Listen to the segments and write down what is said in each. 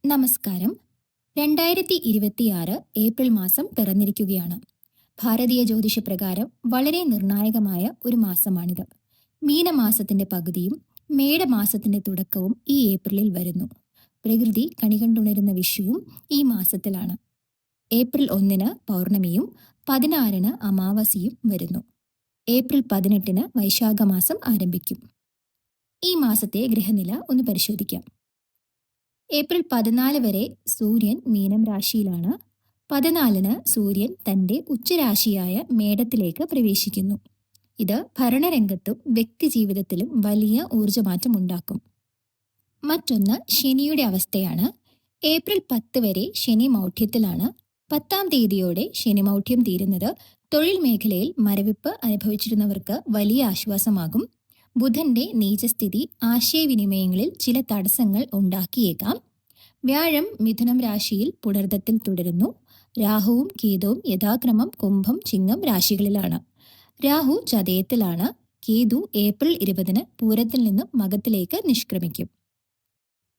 നമസ്കാരം. 2026 ഏപ്രിൽ മാസം പിറന്നിരിക്കുകയാണ്. ഭാരതീയ ജ്യോതിഷപ്രകാരം വളരെ നിർണായകമായ ഒരു മാസമാണിത്. മീനമാസത്തിന്റെ പകുതിയും മേടമാസത്തിന്റെ തുടക്കവും ഈ ഏപ്രിലിൽ വരുന്നു. പ്രകൃതി കണികണ്ടുണരുന്ന വിഷുവും ഈ മാസത്തിലാണ്. ഏപ്രിൽ 1 പൗർണമിയും 16 അമാവാസിയും വരുന്നു. ഏപ്രിൽ 18 വൈശാഖമാസം ആരംഭിക്കും. ഈ മാസത്തെ ഗ്രഹനില ഒന്ന് പരിശോധിക്കാം. ഏപ്രിൽ 14 വരെ സൂര്യൻ മീനം രാശിയിലാണ്. 14 സൂര്യൻ തന്റെ ഉച്ചരാശിയായ മേടത്തിലേക്ക് പ്രവേശിക്കുന്നു. ഇത് ഭരണരംഗത്തും വ്യക്തിജീവിതത്തിലും വലിയ ഊർജ്ജമാറ്റം ഉണ്ടാക്കും. മറ്റൊന്ന് ശനിയുടെ അവസ്ഥയാണ്. ഏപ്രിൽ 10 വരെ ശനി മൗഢ്യത്തിലാണ്. 10-ാം തീയതിയോടെ ശനി മൗഢ്യം തീരുന്നത് തൊഴിൽ മേഖലയിൽ മരവിപ്പ് അനുഭവിച്ചിരുന്നവർക്ക് വലിയ ആശ്വാസമാകും. ബുധന്റെ നീചസ്ഥിതി ആശയവിനിമയങ്ങളിൽ ചില തടസ്സങ്ങൾ ഉണ്ടാക്കിയേക്കാം. വ്യാഴം മിഥുനം രാശിയിൽ പുണർദത്തിൽ തുടരുന്നു. രാഹുവും കേതുവും യഥാക്രമം കുംഭം, ചിങ്ങം രാശികളിലാണ്. രാഹു ചതയത്തിലാണ്. കേതു ഏപ്രിൽ 20 പൂരത്തിൽ നിന്നും മകത്തിലേക്ക് നിഷ്ക്രമിക്കും.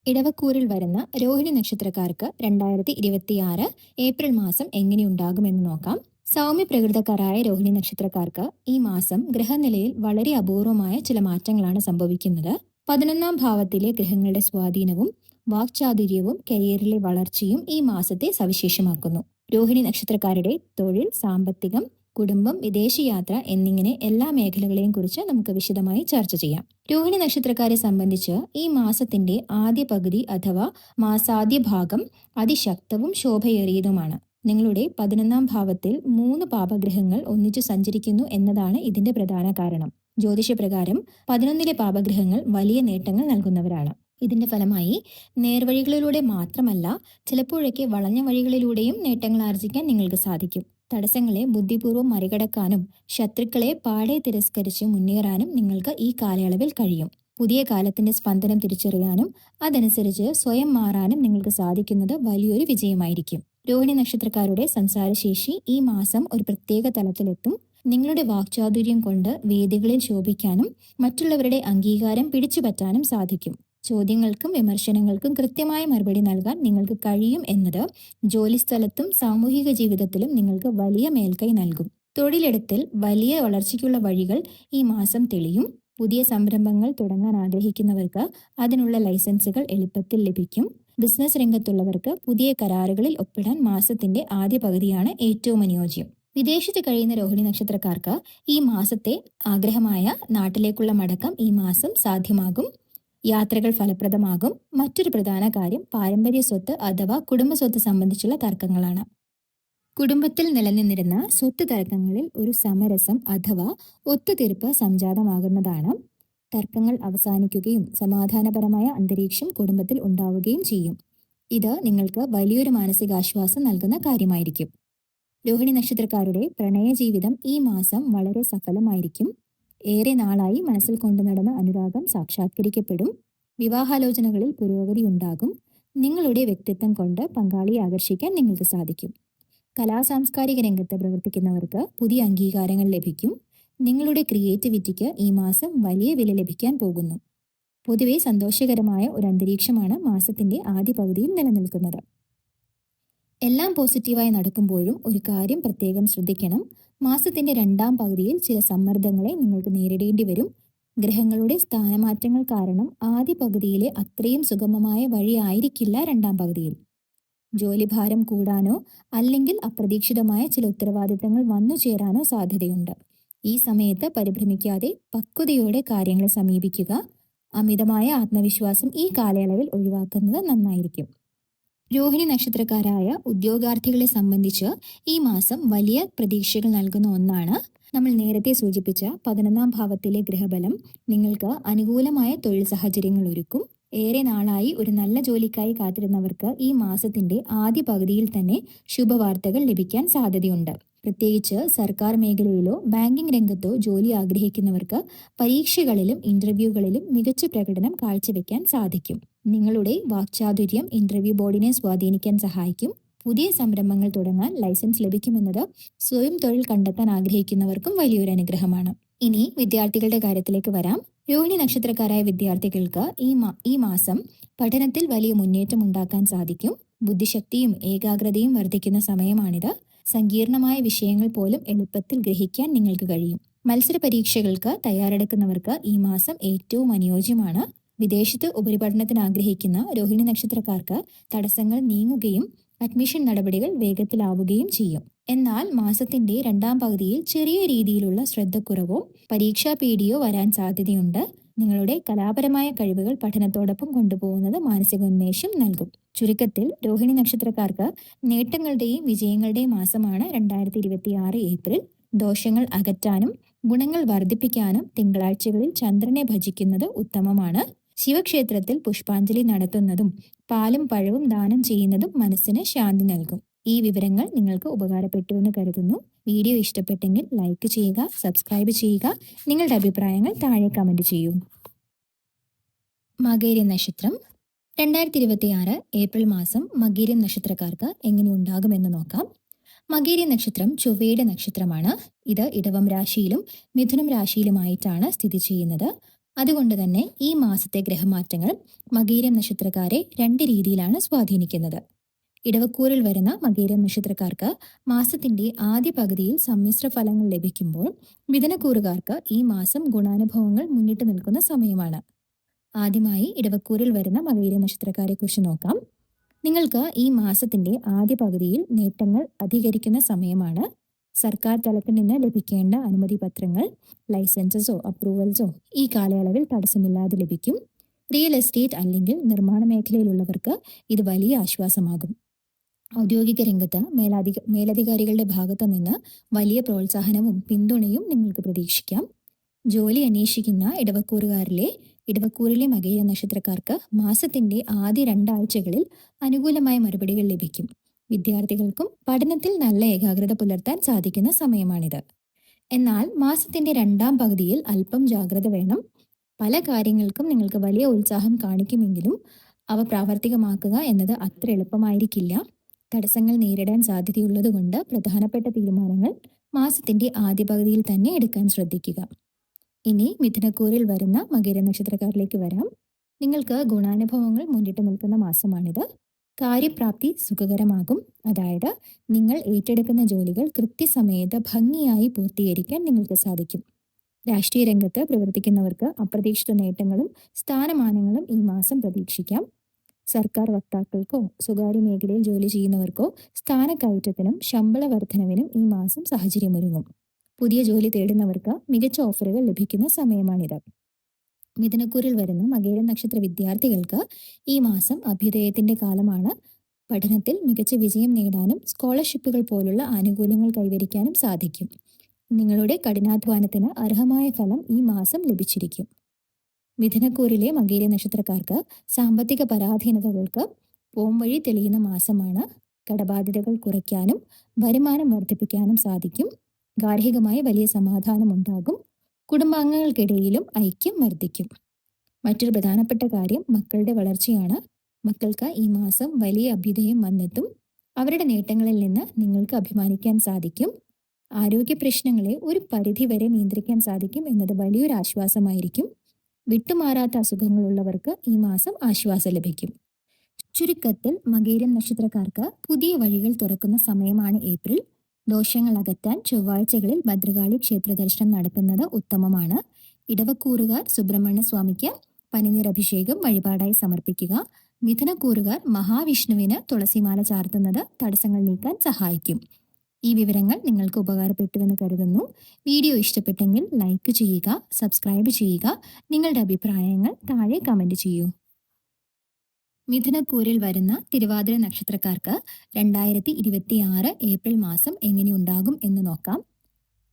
ഇടവക്കൂറിൽ വരുന്ന രോഹിണി നക്ഷത്രക്കാർക്ക് 2026 ഏപ്രിൽ മാസം എങ്ങനെയുണ്ടാകുമെന്ന് നോക്കാം. സൗമ്യ പ്രകൃതക്കാരായ രോഹിണി നക്ഷത്രക്കാർക്ക് ഈ മാസം ഗ്രഹനിലയിൽ വളരെ അപൂർവമായ ചില മാറ്റങ്ങളാണ് സംഭവിക്കുന്നത്. 11-ാം ഭാവത്തിലെ ഗ്രഹങ്ങളുടെ സ്വാധീനവും വാക്ചാതുര്യവും കരിയറിലെ വളർച്ചയും ഈ മാസത്തെ സവിശേഷമാക്കുന്നു. രോഹിണി നക്ഷത്രക്കാരുടെ തൊഴിൽ, സാമ്പത്തികം, കുടുംബം, വിദേശയാത്ര എന്നിങ്ങനെ എല്ലാ മേഖലകളെയും കുറിച്ച് നമുക്ക് വിശദമായി ചർച്ച ചെയ്യാം. രോഹിണി നക്ഷത്രക്കാരെ സംബന്ധിച്ച് ഈ മാസത്തിന്റെ ആദ്യ പകുതി അഥവാ മാസാദ്യ ഭാഗം അതിശക്തവും ശോഭയേറിയതുമാണ്. നിങ്ങളുടെ 11-ാം ഭാവത്തിൽ 3 പാപഗ്രഹങ്ങൾ ഒന്നിച്ചു സഞ്ചരിക്കുന്നു എന്നതാണ് ഇതിന്റെ പ്രധാന കാരണം. ജ്യോതിഷപ്രകാരം 11-ലെ പാപഗ്രഹങ്ങൾ വലിയ നേട്ടങ്ങൾ നൽകുന്നവരാണ്. ഇതിന്റെ ഫലമായി നേർവഴികളിലൂടെ മാത്രമല്ല, ചിലപ്പോഴൊക്കെ വളഞ്ഞ വഴികളിലൂടെയും നേട്ടങ്ങൾ ആർജിക്കാൻ നിങ്ങൾക്ക് സാധിക്കും. തടസ്സങ്ങളെ ബുദ്ധിപൂർവ്വം മറികടക്കാനും ശത്രുക്കളെ പാടെ തിരസ്കരിച്ച് മുന്നേറാനും നിങ്ങൾക്ക് ഈ കാലയളവിൽ കഴിയും. പുതിയ കാലത്തിന്റെ സ്പന്ദനം തിരിച്ചറിയാനും അതനുസരിച്ച് സ്വയം മാറാനും നിങ്ങൾക്ക് സാധിക്കുന്നത് വലിയൊരു വിജയമായിരിക്കും. രോഹിണി നക്ഷത്രക്കാരുടെ സംസാരശേഷി ഈ മാസം ഒരു പ്രത്യേക തലത്തിലെത്തും. നിങ്ങളുടെ വാക്ചാതുര്യം കൊണ്ട് വേദികളിൽ ശോഭിക്കാനും മറ്റുള്ളവരുടെ അംഗീകാരം പിടിച്ചുപറ്റാനും സാധിക്കും. ചോദ്യങ്ങൾക്കും വിമർശനങ്ങൾക്കും കൃത്യമായ മറുപടി നൽകാൻ നിങ്ങൾക്ക് കഴിയും എന്നത് ജോലിസ്ഥലത്തും സാമൂഹിക ജീവിതത്തിലും നിങ്ങൾക്ക് വലിയ മേൽക്കൈ നൽകും. തൊഴിലിടത്തിൽ വലിയ വളർച്ചയ്ക്കുള്ള വഴികൾ ഈ മാസം തെളിയും. പുതിയ സംരംഭങ്ങൾ തുടങ്ങാൻ ആഗ്രഹിക്കുന്നവർക്ക് അതിനുള്ള ലൈസൻസുകൾ എളുപ്പത്തിൽ ലഭിക്കും. ബിസിനസ് രംഗത്തുള്ളവർക്ക് പുതിയ കരാറുകളിൽ ഒപ്പിടാൻ മാസത്തിന്റെ ആദ്യ പകുതിയാണ് ഏറ്റവും അനുയോജ്യം. വിദേശത്ത് കഴിയുന്ന രോഹിണി നക്ഷത്രക്കാർക്ക് ഈ മാസത്തെ ആഗ്രഹമായ നാട്ടിലേക്കുള്ള മടക്കം ഈ മാസം സാധ്യമാകും. യാത്രകൾ ഫലപ്രദമാകും. മറ്റൊരു പ്രധാന കാര്യം പാരമ്പര്യ സ്വത്ത് അഥവാ കുടുംബസ്വത്ത് സംബന്ധിച്ചുള്ള തർക്കങ്ങളാണ്. കുടുംബത്തിൽ നിലനിന്നിരുന്ന സ്വത്ത് തർക്കങ്ങളിൽ ഒരു സമരസം അഥവാ ഒത്തുതീർപ്പ് സംജാതമാകുന്നതാണ്. തർക്കങ്ങൾ അവസാനിക്കുകയും സമാധാനപരമായ അന്തരീക്ഷം കുടുംബത്തിൽ ഉണ്ടാവുകയും ചെയ്യും. ഇത് നിങ്ങൾക്ക് വലിയൊരു മാനസികാശ്വാസം നൽകുന്ന കാര്യമായിരിക്കും. രോഹിണി നക്ഷത്രക്കാരുടെ പ്രണയ ജീവിതം ഈ മാസം വളരെ സഫലമായിരിക്കും. ഏറെ നാളായി മനസ്സിൽ കൊണ്ടു നടന്ന അനുരാഗം സാക്ഷാത്കരിക്കപ്പെടും. വിവാഹാലോചനകളിൽ പുരോഗതി ഉണ്ടാകും. നിങ്ങളുടെ വ്യക്തിത്വം കൊണ്ട് പങ്കാളിയെ ആകർഷിക്കാൻ നിങ്ങൾക്ക് സാധിക്കും. സാംസ്കാരിക രംഗത്ത് പ്രവർത്തിക്കുന്നവർക്ക് പുതിയ അംഗീകാരങ്ങൾ ലഭിക്കും. നിങ്ങളുടെ ക്രിയേറ്റിവിറ്റിക്ക് ഈ മാസം വലിയ വില ലഭിക്കാൻ പോകുന്നു. പൊതുവെ സന്തോഷകരമായ ഒരു അന്തരീക്ഷമാണ് മാസത്തിന്റെ ആദ്യ പകുതിയിൽ നിലനിൽക്കുന്നത്. എല്ലാം പോസിറ്റീവായി നടക്കുമ്പോഴും ഒരു കാര്യം പ്രത്യേകം ശ്രദ്ധിക്കണം. മാസത്തിന്റെ 2-ാം പകുതിയിൽ ചില സമ്മർദ്ദങ്ങളെ നിങ്ങൾക്ക് നേരിടേണ്ടി വരും. ഗ്രഹങ്ങളുടെ സ്ഥാനമാറ്റങ്ങൾ കാരണം ആദ്യ പകുതിയിലെ അത്രയും സുഗമമായ വഴി ആയിരിക്കില്ല 2-ാം പകുതിയിൽ. ജോലിഭാരം കൂടാനോ അല്ലെങ്കിൽ അപ്രതീക്ഷിതമായ ചില ഉത്തരവാദിത്തങ്ങൾ വന്നു ചേരാനോ സാധ്യതയുണ്ട്. ഈ സമയത്ത് പരിഭ്രമിക്കാതെ പക്വതയോടെ കാര്യങ്ങളെ സമീപിക്കുക. അമിതമായ ആത്മവിശ്വാസം ഈ കാലയളവിൽ ഒഴിവാക്കുന്നത് നന്നായിരിക്കും. രോഹിണി നക്ഷത്രക്കാരായ ഉദ്യോഗാർത്ഥികളെ സംബന്ധിച്ച് ഈ മാസം വലിയ പ്രതീക്ഷകൾ നൽകുന്ന ഒന്നാണ്. നമ്മൾ നേരത്തെ സൂചിപ്പിച്ച 11-ാം ഭാവത്തിലെ ഗ്രഹബലം നിങ്ങൾക്ക് അനുകൂലമായ തൊഴിൽ സാഹചര്യങ്ങൾ ഒരുക്കും. ഏറെ നാളായി ഒരു നല്ല ജോലിക്കായി കാത്തിരുന്നവർക്ക് ഈ മാസത്തിന്റെ ആദ്യ പകുതിയിൽ തന്നെ ശുഭവാർത്തകൾ ലഭിക്കാൻ സാധ്യതയുണ്ട്. പ്രത്യേകിച്ച് സർക്കാർ മേഖലയിലോ ബാങ്കിംഗ് രംഗത്തോ ജോലി ആഗ്രഹിക്കുന്നവർക്ക് പരീക്ഷകളിലും ഇന്റർവ്യൂകളിലും മികച്ച പ്രകടനം കാഴ്ചവെക്കാൻ സാധിക്കും. നിങ്ങളുടെ വാക്ചാതുര്യം ഇന്റർവ്യൂ ബോർഡിനെ സ്വാധീനിക്കാൻ സഹായിക്കും. പുതിയ സംരംഭങ്ങൾ തുടങ്ങാൻ ലൈസൻസ് ലഭിക്കുമെന്നത് സ്വയം തൊഴിൽ കണ്ടെത്താൻ ആഗ്രഹിക്കുന്നവർക്കും വലിയൊരു അനുഗ്രഹമാണ്. ഇനി വിദ്യാർത്ഥികളുടെ കാര്യത്തിലേക്ക് വരാം. രോഹിണി നക്ഷത്രക്കാരായ വിദ്യാർത്ഥികൾക്ക് ഈ മാസം പഠനത്തിൽ വലിയ മുന്നേറ്റം ഉണ്ടാക്കാൻ സാധിക്കും. ബുദ്ധിശക്തിയും ഏകാഗ്രതയും വർദ്ധിക്കുന്ന സമയമാണിത്. സങ്കീർണമായ വിഷയങ്ങൾ പോലും എളുപ്പത്തിൽ ഗ്രഹിക്കാൻ നിങ്ങൾക്ക് കഴിയും. മത്സര പരീക്ഷകൾക്ക് തയ്യാറെടുക്കുന്നവർക്ക് ഈ മാസം ഏറ്റവും അനുയോജ്യമാണ്. വിദേശത്ത് ഉപരിപഠനത്തിന് ആഗ്രഹിക്കുന്ന രോഹിണി നക്ഷത്രക്കാർക്ക് തടസ്സങ്ങൾ നീങ്ങുകയും അഡ്മിഷൻ നടപടികൾ വേഗത്തിലാവുകയും ചെയ്യും. എന്നാൽ മാസത്തിന്റെ രണ്ടാം പകുതിയിൽ ചെറിയ രീതിയിലുള്ള ശ്രദ്ധക്കുറവോ പരീക്ഷാ പേടിയോ വരാൻ സാധ്യതയുണ്ട്. നിങ്ങളുടെ കലാപരമായ കഴിവുകൾ പഠനത്തോടൊപ്പം കൊണ്ടുപോകുന്നത് മാനസികോന്മേഷം നൽകും. ചുരുക്കത്തിൽ രോഹിണി നക്ഷത്രക്കാർക്ക് നേട്ടങ്ങളുടെയും വിജയങ്ങളുടെയും മാസമാണ് 2026 ഏപ്രിൽ. ദോഷങ്ങൾ അകറ്റാനും ഗുണങ്ങൾ വർദ്ധിപ്പിക്കാനും തിങ്കളാഴ്ചകളിൽ ചന്ദ്രനെ ഭജിക്കുന്നത് ഉത്തമമാണ്. ശിവക്ഷേത്രത്തിൽ പുഷ്പാഞ്ജലി നടത്തുന്നതും പാലും പഴവും ദാനം ചെയ്യുന്നതും മനസ്സിന് ശാന്തി നൽകും. ഈ വിവരങ്ങൾ നിങ്ങൾക്ക് ഉപകാരപ്പെട്ടുവെന്ന് കരുതുന്നു. വീഡിയോ ഇഷ്ടപ്പെട്ടെങ്കിൽ ലൈക്ക് ചെയ്യുക, സബ്സ്ക്രൈബ് ചെയ്യുക. നിങ്ങളുടെ അഭിപ്രായങ്ങൾ താഴെ കമന്റ് ചെയ്യൂ. മകേരം നക്ഷത്രം 2026 ഏപ്രിൽ മാസം മകേരം നക്ഷത്രക്കാർക്ക് എങ്ങനെ ഉണ്ടാകുമെന്ന് നോക്കാം. മകേരം നക്ഷത്രം ചൊവ്വയുടെ നക്ഷത്രമാണ്. ഇത് ഇടവം രാശിയിലും മിഥുനം രാശിയിലുമായിട്ടാണ് സ്ഥിതി ചെയ്യുന്നത്. അതുകൊണ്ട് തന്നെ ഈ മാസത്തെ ഗ്രഹമാറ്റങ്ങൾ മകേരം നക്ഷത്രക്കാരെ രണ്ട് രീതിയിലാണ് സ്വാധീനിക്കുന്നത്. ഇടവക്കൂറിൽ വരുന്ന മകേരം നക്ഷത്രക്കാർക്ക് മാസത്തിന്റെ ആദ്യ പകുതിയിൽ സമ്മിശ്ര ഫലങ്ങൾ ലഭിക്കുമ്പോൾ മിഥുനക്കൂറുകാർക്ക് ഈ മാസം ഗുണാനുഭവങ്ങൾ മുന്നിട്ട് നിൽക്കുന്ന സമയമാണ്. ആദ്യമായി ഇടവക്കൂറിൽ വരുന്ന മകേരം നക്ഷത്രക്കാരെ കുറിച്ച് നോക്കാം. നിങ്ങൾക്ക് ഈ മാസത്തിന്റെ ആദ്യ പകുതിയിൽ നേട്ടങ്ങൾ അധികരിക്കുന്ന സമയമാണ്. സർക്കാർ തലത്തിൽ നിന്ന് ലഭിക്കേണ്ട അനുമതി പത്രങ്ങൾ, ലൈസൻസസോ അപ്രൂവൽസോ ഈ കാലയളവിൽ തടസ്സമില്ലാതെ ലഭിക്കും. റിയൽ എസ്റ്റേറ്റ് അല്ലെങ്കിൽ നിർമ്മാണ മേഖലയിലുള്ളവർക്ക് ഇത് വലിയ ആശ്വാസമാകും. ഔദ്യോഗിക രംഗത്ത് മേലധികാരികളുടെ ഭാഗത്തു നിന്ന് വലിയ പ്രോത്സാഹനവും പിന്തുണയും നിങ്ങൾക്ക് പ്രതീക്ഷിക്കാം. ജോലി അന്വേഷിക്കുന്ന ഇടവക്കൂറിലെ മകേരം നക്ഷത്രക്കാർക്ക് മാസത്തിന്റെ ആദ്യ 2 ആഴ്ചകളിൽ അനുകൂലമായ മറുപടികൾ ലഭിക്കും. വിദ്യാർത്ഥികൾക്കും പഠനത്തിൽ നല്ല ഏകാഗ്രത പുലർത്താൻ സാധിക്കുന്ന സമയമാണിത്. എന്നാൽ മാസത്തിന്റെ രണ്ടാം പകുതിയിൽ അല്പം ജാഗ്രത വേണം. പല കാര്യങ്ങൾക്കും നിങ്ങൾക്ക് വലിയ ഉത്സാഹം കാണിക്കുമെങ്കിലും അവ പ്രാവർത്തികമാക്കുക എന്നത് അത്ര എളുപ്പമായിരിക്കില്ല. തടസ്സങ്ങൾ നേരിടാൻ സാധ്യതയുള്ളതുകൊണ്ട് പ്രധാനപ്പെട്ട തീരുമാനങ്ങൾ മാസത്തിന്റെ ആദ്യ പകുതിയിൽ തന്നെ എടുക്കാൻ ശ്രദ്ധിക്കുക. ഇനി മിഥുനക്കൂറിൽ വരുന്ന മകേരം നക്ഷത്രക്കാരിലേക്ക് വരാം. നിങ്ങൾക്ക് ഗുണാനുഭവങ്ങൾ മുന്നിട്ട് നിൽക്കുന്ന മാസമാണിത്. കാര്യപ്രാപ്തി സുഖകരമാകും. അതായത് നിങ്ങൾ ഏറ്റെടുക്കുന്ന ജോലികൾ കൃത്യസമയത്ത് ഭംഗിയായി പൂർത്തീകരിക്കാൻ നിങ്ങൾക്ക് സാധിക്കും. രാഷ്ട്രീയ രംഗത്ത് പ്രവർത്തിക്കുന്നവർക്ക് അപ്രതീക്ഷിത നേട്ടങ്ങളും സ്ഥാനമാനങ്ങളും ഈ മാസം പ്രതീക്ഷിക്കാം. സർക്കാർ വക്താക്കൾക്കോ സ്വകാര്യ മേഖലയിൽ ജോലി ചെയ്യുന്നവർക്കോ സ്ഥാനക്കയറ്റത്തിനും ശമ്പള വർധനവിനും ഈ മാസം സാഹചര്യമൊരുങ്ങും. പുതിയ ജോലി തേടുന്നവർക്ക് മികച്ച ഓഫറുകൾ ലഭിക്കുന്ന സമയമാണിത്. മിഥുനക്കൂറിൽ വരുന്ന മകേരം നക്ഷത്ര വിദ്യാർത്ഥികൾക്ക് ഈ മാസം അഭ്യുദയത്തിന്റെ കാലമാണ്. പഠനത്തിൽ മികച്ച വിജയം നേടാനും സ്കോളർഷിപ്പുകൾ പോലുള്ള ആനുകൂല്യങ്ങൾ കൈവരിക്കാനും സാധിക്കും. നിങ്ങളുടെ കഠിനാധ്വാനത്തിന് അർഹമായ ഫലം ഈ മാസം ലഭിച്ചിരിക്കും. മിഥുനക്കൂറിലെ മകേരം നക്ഷത്രക്കാർക്ക് സാമ്പത്തിക പരാധീനതകൾക്ക് പോംവഴി തെളിയുന്ന മാസമാണ്. കടബാധ്യതകൾ കുറയ്ക്കാനും വരുമാനം വർദ്ധിപ്പിക്കാനും സാധിക്കും. ഗാർഹികമായി വലിയ സമാധാനം ഉണ്ടാകും. കുടുംബാംഗങ്ങൾക്കിടയിലും ഐക്യം വർദ്ധിക്കും. മറ്റൊരു പ്രധാനപ്പെട്ട കാര്യം മക്കളുടെ വളർച്ചയാണ്. മക്കൾക്ക് ഈ മാസം വലിയ അഭ്യുദയം വന്നെത്തും. അവരുടെ നേട്ടങ്ങളിൽ നിന്ന് നിങ്ങൾക്ക് അഭിമാനിക്കാൻ സാധിക്കും. ആരോഗ്യ പ്രശ്നങ്ങളെ ഒരു പരിധി വരെ നിയന്ത്രിക്കാൻ സാധിക്കും എന്നത് വലിയൊരു ആശ്വാസമായിരിക്കും. വിട്ടുമാറാത്ത അസുഖങ്ങളുള്ളവർക്ക് ഈ മാസം ആശ്വാസം ലഭിക്കും. ചുരുക്കത്തിൽ മകേരം നക്ഷത്രക്കാർക്ക് പുതിയ വഴികൾ തുറക്കുന്ന സമയമാണ് ഏപ്രിൽ. ദോഷങ്ങൾ അകറ്റാൻ ചൊവ്വാഴ്ചകളിൽ ഭദ്രകാളി ക്ഷേത്ര ദർശനം നടത്തുന്നത് ഉത്തമമാണ്. ഇടവക്കൂറുകാർ സുബ്രഹ്മണ്യ സ്വാമിക്ക് പനിനീർ അഭിഷേകം വഴിപാടായി സമർപ്പിക്കുക. മിഥുനക്കൂറുകാർ മഹാവിഷ്ണുവിന് തുളസിമാല ചാർത്തുന്നത് തടസ്സങ്ങൾ നീക്കാൻ സഹായിക്കും. ഈ വിവരങ്ങൾ നിങ്ങൾക്ക് ഉപകാരപ്പെട്ടുവെന്ന് കരുതുന്നു. വീഡിയോ ഇഷ്ടപ്പെട്ടെങ്കിൽ ലൈക്ക് ചെയ്യുക, സബ്സ്ക്രൈബ് ചെയ്യുക. നിങ്ങളുടെ അഭിപ്രായങ്ങൾ താഴെ കമന്റ് ചെയ്യൂ. മിഥുനക്കൂറിൽ വരുന്ന തിരുവാതിര നക്ഷത്രക്കാർക്ക് 2026 ഏപ്രിൽ മാസം എങ്ങനെയുണ്ടാകും എന്ന് നോക്കാം.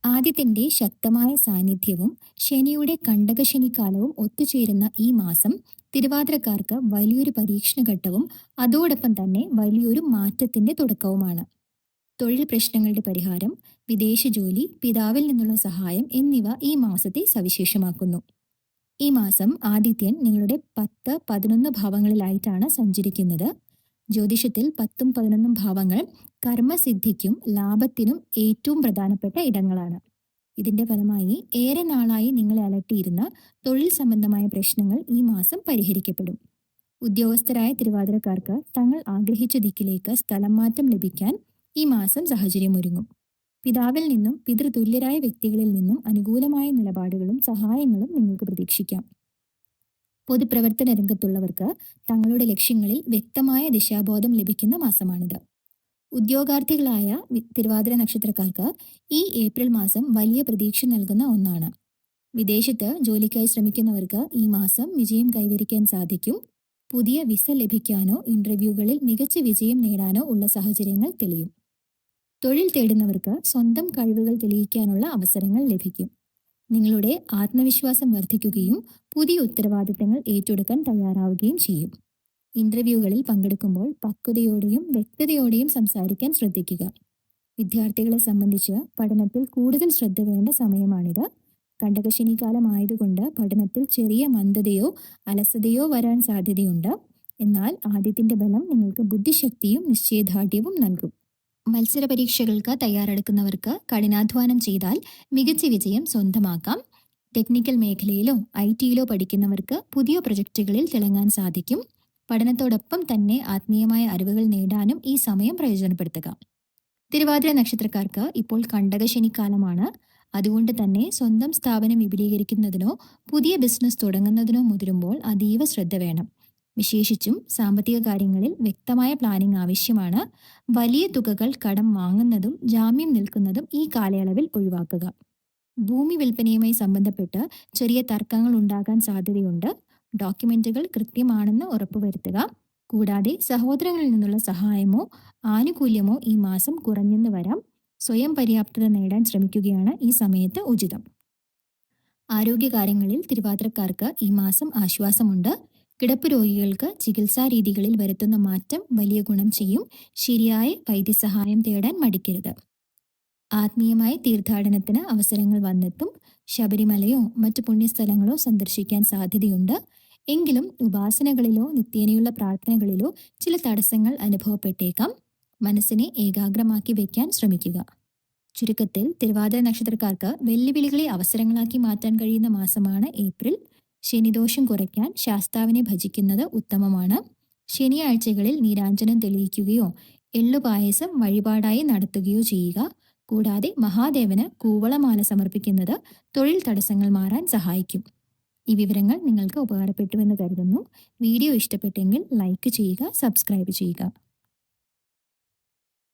ആദിത്യന്റെ ശക്തമായ സാന്നിധ്യവും ശനിയുടെ കണ്ടകശനിക്കാലവും ഒത്തുചേരുന്ന ഈ മാസം തിരുവാതിരക്കാർക്ക് വലിയൊരു പരീക്ഷണഘട്ടവും അതോടൊപ്പം തന്നെ വലിയൊരു മാറ്റത്തിന്റെ തുടക്കവുമാണ്. തൊഴിൽ പ്രശ്നങ്ങളുടെ പരിഹാരം, വിദേശ ജോലി, പിതാവിൽ നിന്നുള്ള സഹായം എന്നിവ ഈ മാസത്തെ സവിശേഷമാക്കുന്നു. ഈ മാസം ആദിത്യൻ നിങ്ങളുടെ 10, 11 ഭാവങ്ങളിലായിട്ടാണ് സഞ്ചരിക്കുന്നത്. ജ്യോതിഷത്തിൽ 10ഉം 11ഉം ഭാവങ്ങൾ കർമ്മസിദ്ധിക്കും ലാഭത്തിനും ഏറ്റവും പ്രധാനപ്പെട്ട ഇടങ്ങളാണ്. ഇതിന്റെ ഫലമായി ഏറെ നാളായി നിങ്ങളെ അലട്ടിയിരുന്ന തൊഴിൽ സംബന്ധമായ പ്രശ്നങ്ങൾ ഈ മാസം പരിഹരിക്കപ്പെടും. ഉദ്യോഗസ്ഥരായ തിരുവാതിരക്കാർക്ക് തങ്ങൾ ആഗ്രഹിച്ച ദിക്കിലേക്ക് സ്ഥലം മാറ്റം ലഭിക്കാൻ ഈ മാസം സാഹചര്യമൊരുങ്ങും. പിതാവിൽ നിന്നും പിതൃതുല്യരായ വ്യക്തികളിൽ നിന്നും അനുകൂലമായ നിലപാടുകളും സഹായങ്ങളും നിങ്ങൾക്ക് പ്രതീക്ഷിക്കാം. പൊതുപ്രവർത്തന രംഗത്തുള്ളവർക്ക് തങ്ങളുടെ ലക്ഷ്യങ്ങളിൽ വ്യക്തമായ ദിശാബോധം ലഭിക്കുന്ന മാസമാണിത്. ഉദ്യോഗാർത്ഥികളായ തിരുവാതിര നക്ഷത്രക്കാർക്ക് ഈ ഏപ്രിൽ മാസം വലിയ പ്രതീക്ഷ നൽകുന്ന ഒന്നാണ്. വിദേശത്ത് ജോലിക്കായി ശ്രമിക്കുന്നവർക്ക് ഈ മാസം വിജയം കൈവരിക്കാൻ സാധിക്കും. പുതിയ വിസ ലഭിക്കാനോ ഇന്റർവ്യൂകളിൽ മികച്ച വിജയം നേടാനോ ഉള്ള സാഹചര്യങ്ങൾ തെളിയും. തൊഴിൽ തേടുന്നവർക്ക് സ്വന്തം കഴിവുകൾ തെളിയിക്കാനുള്ള അവസരങ്ങൾ ലഭിക്കും. നിങ്ങളുടെ ആത്മവിശ്വാസം വർദ്ധിക്കുകയും പുതിയ ഉത്തരവാദിത്തങ്ങൾ ഏറ്റെടുക്കാൻ തയ്യാറാവുകയും ചെയ്യും. ഇന്റർവ്യൂകളിൽ പങ്കെടുക്കുമ്പോൾ പക്വതയോടെയും വ്യക്തതയോടെയും സംസാരിക്കാൻ ശ്രദ്ധിക്കുക. വിദ്യാർത്ഥികളെ സംബന്ധിച്ച് പഠനത്തിൽ കൂടുതൽ ശ്രദ്ധ വേണ്ട സമയമാണിത്. കണ്ടകശനി കാലമായതുകൊണ്ട് പഠനത്തിൽ ചെറിയ മന്ദതയോ അലസതയോ വരാൻ സാധ്യതയുണ്ട്. എന്നാൽ ആദ്യത്തിന്റെ ബലം നിങ്ങൾക്ക് ബുദ്ധിശക്തിയും നിശ്ചയദാർഢ്യവും നൽകും. മത്സര പരീക്ഷകൾക്ക് തയ്യാറെടുക്കുന്നവർക്ക് കഠിനാധ്വാനം ചെയ്താൽ മികച്ച വിജയം സ്വന്തമാക്കാം. ടെക്നിക്കൽ മേഖലയിലോ IT-യിലോ പഠിക്കുന്നവർക്ക് പുതിയ പ്രൊജക്റ്റുകളിൽ തിളങ്ങാൻ സാധിക്കും. പഠനത്തോടൊപ്പം തന്നെ ആത്മീയമായ അറിവുകൾ നേടാനും ഈ സമയം പ്രയോജനപ്പെടുത്തുക. തിരുവാതിര നക്ഷത്രക്കാർക്ക് ഇപ്പോൾ കണ്ടകശനിക്കാലമാണ്. അതുകൊണ്ട് തന്നെ സ്വന്തം സ്ഥാപനം വിപുലീകരിക്കുന്നതിനോ പുതിയ ബിസിനസ് തുടങ്ങുന്നതിനോ മുതിരുമ്പോൾ അതീവ ശ്രദ്ധ വേണം. വിശേഷിച്ചും സാമ്പത്തിക കാര്യങ്ങളിൽ വ്യക്തമായ പ്ലാനിംഗ് ആവശ്യമാണ്. വലിയ തുകകൾ കടം വാങ്ങുന്നതും ജാമ്യം നിൽക്കുന്നതും ഈ കാലയളവിൽ ഒഴിവാക്കുക. ഭൂമി വിൽപ്പനയുമായി ബന്ധപ്പെട്ട് ചെറിയ തർക്കങ്ങൾ ഉണ്ടാകാൻ സാധ്യതയുണ്ട്. ഡോക്യുമെന്റുകൾ കൃത്യമാണെന്ന് ഉറപ്പുവരുത്തുക. കൂടാതെ സഹോദരങ്ങളിൽ നിന്നുള്ള സഹായമോ ആനുകൂല്യമോ ഈ മാസം കുറഞ്ഞെന്ന് വരാം. സ്വയം പര്യാപ്തത നേടാൻ ശ്രമിക്കുകയാണ് ഈ സമയത്ത് ഉചിതം. ആരോഗ്യകാര്യങ്ങളിൽ തിരുവാതിരക്കാർക്ക് ഈ മാസം ആശ്വാസമുണ്ട്. കിടപ്പ് രോഗികൾക്ക് ചികിത്സാ രീതികളിൽ വരുത്തുന്ന മാറ്റം വലിയ ഗുണം ചെയ്യും. ശരിയായ വൈദ്യസഹായം തേടാൻ മടിക്കരുത്. ആത്മീയമായ തീർത്ഥാടനത്തിന് അവസരങ്ങൾ വന്നെത്തും. ശബരിമലയോ മറ്റു പുണ്യസ്ഥലങ്ങളോ സന്ദർശിക്കാൻ സാധ്യതയുണ്ട്. എങ്കിലും ഉപാസനകളിലോ നിത്യേനയുള്ള പ്രാർത്ഥനകളിലോ ചില തടസ്സങ്ങൾ അനുഭവപ്പെട്ടേക്കാം. മനസ്സിനെ ഏകാഗ്രമാക്കി വയ്ക്കാൻ ശ്രമിക്കുക. ചുരുക്കത്തിൽ തിരുവാതിര നക്ഷത്രക്കാർക്ക് വെല്ലുവിളികളെ അവസരങ്ങളാക്കി മാറ്റാൻ കഴിയുന്ന മാസമാണ് ഏപ്രിൽ. ശനിദോഷം കുറയ്ക്കാൻ ശാസ്താവിനെ ഭജിക്കുന്നത് ഉത്തമമാണ്. ശനിയാഴ്ചകളിൽ നീരാഞ്ജനം തെളിയിക്കുകയോ എള്ളുപായസം വഴിപാടായി നടത്തുകയോ ചെയ്യുക. കൂടാതെ മഹാദേവന് കൂവളമാല സമർപ്പിക്കുന്നത് തൊഴിൽ തടസ്സങ്ങൾ മാറാൻ സഹായിക്കും. ഈ വിവരങ്ങൾ നിങ്ങൾക്ക് ഉപകാരപ്പെട്ടുവെന്ന് കരുതുന്നു. വീഡിയോ ഇഷ്ടപ്പെട്ടെങ്കിൽ ലൈക്ക് ചെയ്യുക, സബ്സ്ക്രൈബ് ചെയ്യുക.